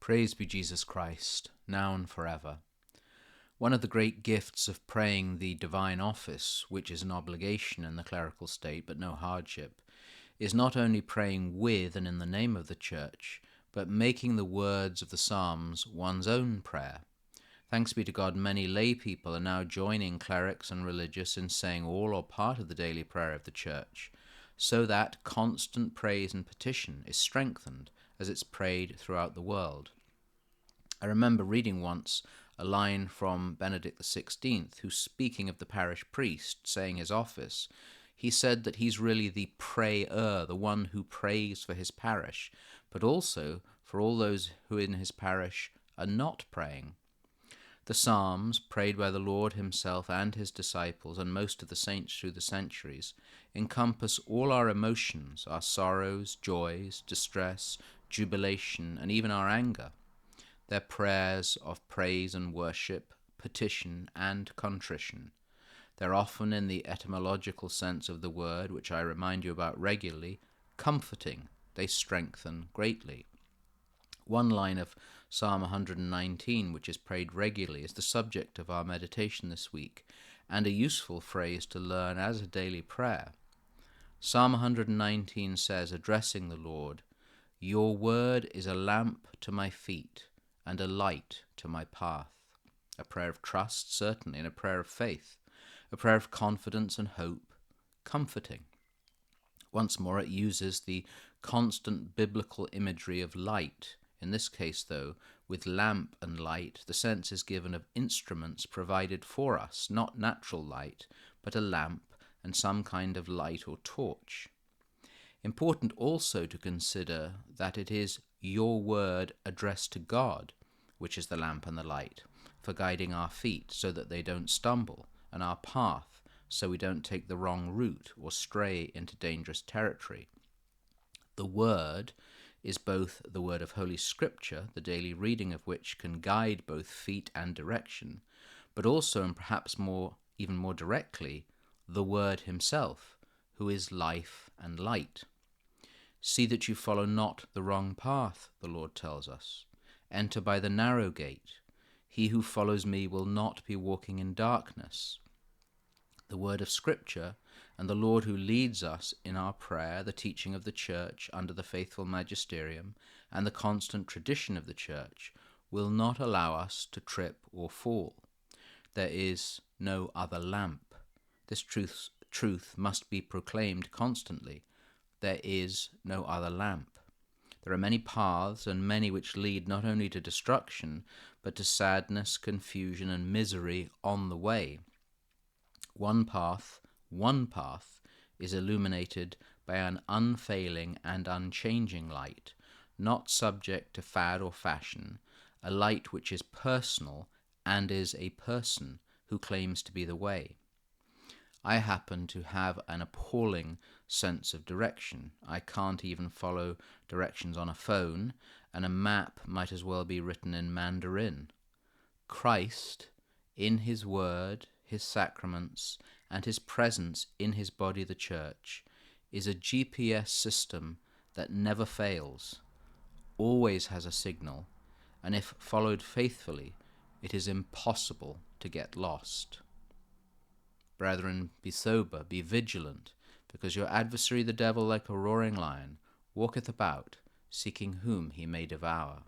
Praise be Jesus Christ, now and forever. One of the great gifts of praying the divine office, which is an obligation in the clerical state but no hardship, is not only praying with and in the name of the Church, but making the words of the Psalms one's own prayer. Thanks be to God, many lay people are now joining clerics and religious in saying all or part of the daily prayer of the Church, so that constant praise and petition is strengthened as it's prayed throughout the world. I remember reading once a line from Benedict XVI, who, speaking of the parish priest saying his office, he said that he's really the prayer, the one who prays for his parish, but also for all those who in his parish are not praying. The Psalms, prayed by the Lord himself and his disciples and most of the saints through the centuries, encompass all our emotions, our sorrows, joys, distress, jubilation, and even our anger. They're prayers of praise and worship, petition and contrition. They're often, in the etymological sense of the word, which I remind you about regularly, comforting. They strengthen greatly. One line of Psalm 119, which is prayed regularly, is the subject of our meditation this week, and a useful phrase to learn as a daily prayer. Psalm 119 says, addressing the Lord, "Your word is a lamp to my feet and a light to my path." A prayer of trust, certainly, and a prayer of faith, a prayer of confidence and hope, comforting. Once more, it uses the constant biblical imagery of light. In this case, though, with lamp and light, the sense is given of instruments provided for us, not natural light, but a lamp and some kind of light or torch. Important also to consider that it is your word addressed to God, which is the lamp and the light, for guiding our feet so that they don't stumble, and our path so we don't take the wrong route or stray into dangerous territory. The word is both the word of Holy Scripture, the daily reading of which can guide both feet and direction, but also, and perhaps even more directly, the Word himself, who is life and light. See that you follow not the wrong path, the Lord tells us. Enter by the narrow gate. He who follows me will not be walking in darkness. The word of Scripture and the Lord who leads us in our prayer, the teaching of the Church under the faithful magisterium, and the constant tradition of the Church will not allow us to trip or fall. There is no other lamp. This truth must be proclaimed constantly. There is no other lamp. There are many paths, and many which lead not only to destruction, but to sadness, confusion, and misery on the way. One path is illuminated by an unfailing and unchanging light, not subject to fad or fashion, a light which is personal and is a person who claims to be the way. I happen to have an appalling sense of direction. I can't even follow directions on a phone, and a map might as well be written in Mandarin. Christ, in his word, his sacraments, and his presence in his body, the Church, is a GPS system that never fails, always has a signal, and if followed faithfully, it is impossible to get lost. Brethren, be sober, be vigilant, because your adversary the devil, like a roaring lion, walketh about, seeking whom he may devour.